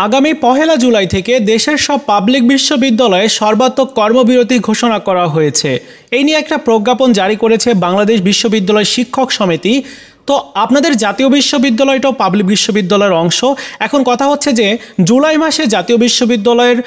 আগামী ১লা জুলাই থেকে দেশের সব পাবলিক বিশ্ববিদ্যালয়ে সর্বাত্মক কর্মবিরতি ঘোষণা করা হয়েছে। এই নিয়ে একটা প্রজ্ঞাপন জারি করেছে বাংলাদেশ বিশ্ববিদ্যালয় শিক্ষক সমিতি। তো আপনাদের জাতীয় বিশ্ববিদ্যালয়টাও পাবলিক বিশ্ববিদ্যালয়ের অংশ। এখন কথা হচ্ছে যে জুলাই মাসে জাতীয় বিশ্ববিদ্যালয়ের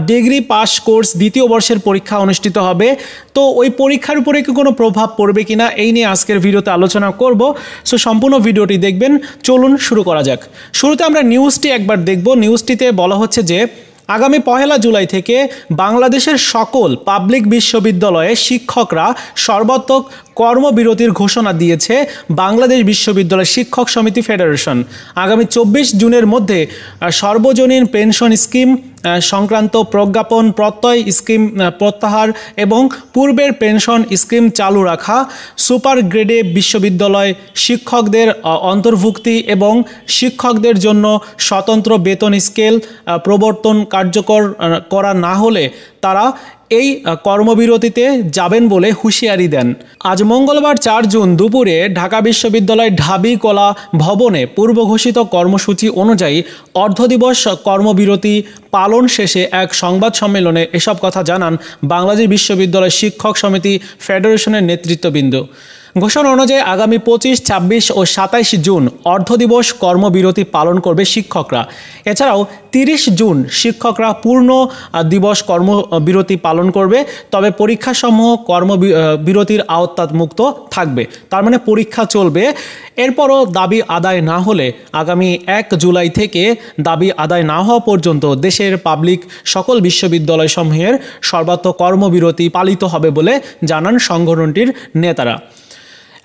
ডিগ্রি পাস কোর্স দ্বিতীয় বর্ষের পরীক্ষা অনুষ্ঠিত হবে। তো ওই পরীক্ষার উপরে কি কোনো প্রভাব পড়বে কিনা এই নিয়ে আজকের ভিডিওতে আলোচনা করব। সো সম্পূর্ণ ভিডিওটি দেখবেন। চলুন শুরু করা যাক। শুরুতে আমরা নিউজটি একবার দেখব। নিউজটিতে বলা হচ্ছে যে আগামী ১লা জুলাই থেকে বাংলাদেশের সকল পাবলিক বিশ্ববিদ্যালয়ে শিক্ষকরা সর্বাত্মক কর্মবিরতির ঘোষণা দিয়েছে বাংলাদেশ বিশ্ববিদ্যালয় শিক্ষক সমিতি ফেডারেশন। আগামী ২৪ জুনের মধ্যে সর্বজনীন পেনশন স্কিম সংক্রান্ত প্রজ্ঞাপন, প্রত্যয় স্কিম প্রত্যাহার এবং পূর্বের পেনশন স্কিম চালু রাখা, সুপার গ্রেডে বিশ্ববিদ্যালয় শিক্ষকদের অন্তর্ভুক্তি এবং শিক্ষকদের জন্য স্বতন্ত্র বেতন স্কেল প্রবর্তন কার্যকর করা না হলে তারা এই কর্মবিরতিতে যাবেন বলে হুঁশিয়ারি দেন। আজ মঙ্গলবার ৪ জুন দুপুরে ঢাকা বিশ্ববিদ্যালয় ঢাবি কলা ভবনে পূর্ব ঘোষিত কর্মসূচি অনুযায়ী অর্ধদিবস কর্মবিরতি পালন শেষে এক সংবাদ সম্মেলনে এসব কথা জানান বাংলাদেশ বিশ্ববিদ্যালয় শিক্ষক সমিতি ফেডারেশনের নেতৃত্ববৃন্দ। ঘোষণা অনুযায়ী আগামী ২৫, ২৬ ও ২৭ জুন অর্ধদিবস কর্মবিরতি পালন করবে শিক্ষকরা। এছাড়াও ৩০ জুন শিক্ষকরা পূর্ণ দিবস কর্মবিরতি পালন করবে। তবে পরীক্ষাসমূহ কর্মবিরতির আওতামুক্ত থাকবে। তার মানে পরীক্ষা চলবে। এরপরও দাবি আদায় না হলে আগামী ১ জুলাই থেকে দাবি আদায় না হওয়া পর্যন্ত দেশের পাবলিক সকল বিশ্ববিদ্যালয়সমূহের সর্বাত্মক কর্মবিরতি পালিত হবে বলে জানান সংগঠনটির নেতারা।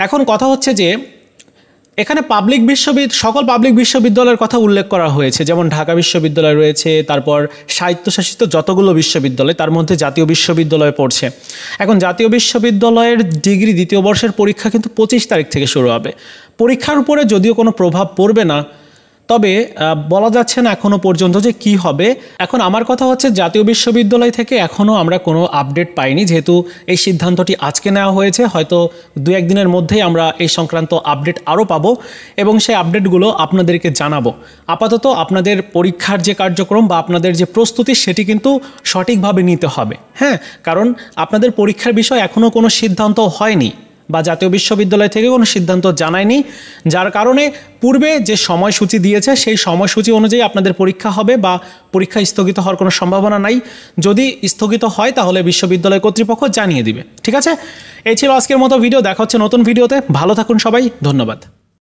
এখন কথা হচ্ছে যে এখানে সকল পাবলিক বিশ্ববিদ্যালয়ের কথা উল্লেখ করা হয়েছে, যেমন ঢাকা বিশ্ববিদ্যালয় রয়েছে, তারপর স্বায়ত্তশাসিত যতগুলো বিশ্ববিদ্যালয় তার মধ্যে জাতীয় বিশ্ববিদ্যালয় পড়ছে। এখন জাতীয় বিশ্ববিদ্যালয়ের ডিগ্রি দ্বিতীয় বর্ষের পরীক্ষা কিন্তু ২৫ তারিখ থেকে শুরু হবে। পরীক্ষার উপরে যদিও কোনো প্রভাব পড়বে না, তবে বলা যাচ্ছে না এখনও পর্যন্ত যে কি হবে। এখন আমার কথা হচ্ছে জাতীয় বিশ্ববিদ্যালয় থেকে এখনও আমরা কোনো আপডেট পাইনি, যেহেতু এই সিদ্ধান্তটি আজকে নেওয়া হয়েছে। হয়তো ২-১ দিনের মধ্যেই আমরা এই সংক্রান্ত আপডেট আরও পাবো এবং সেই আপডেটগুলো আপনাদেরকে জানাবো। আপাতত আপনাদের পরীক্ষার যে কার্যক্রম বা আপনাদের যে প্রস্তুতি সেটি কিন্তু সঠিকভাবে নিতে হবে। হ্যাঁ, কারণ আপনাদের পরীক্ষার বিষয় এখনও কোনো সিদ্ধান্ত হয়নি বা জাতীয় বিশ্ববিদ্যালয় থেকে কোনো সিদ্ধান্ত জানায়নি, যার কারণে পূর্বে যে সময়সূচি দিয়েছে সেই সময়সূচি অনুযায়ী আপনাদের পরীক্ষা হবে বা পরীক্ষা স্থগিত হওয়ার কোনো সম্ভাবনা নাই। যদি স্থগিত হয় তাহলে বিশ্ববিদ্যালয় কর্তৃপক্ষ জানিয়ে দিবে। ঠিক আছে, এই ছিল আজকের মতো ভিডিও। দেখা হচ্ছে নতুন ভিডিওতে। ভালো থাকুন সবাই, ধন্যবাদ।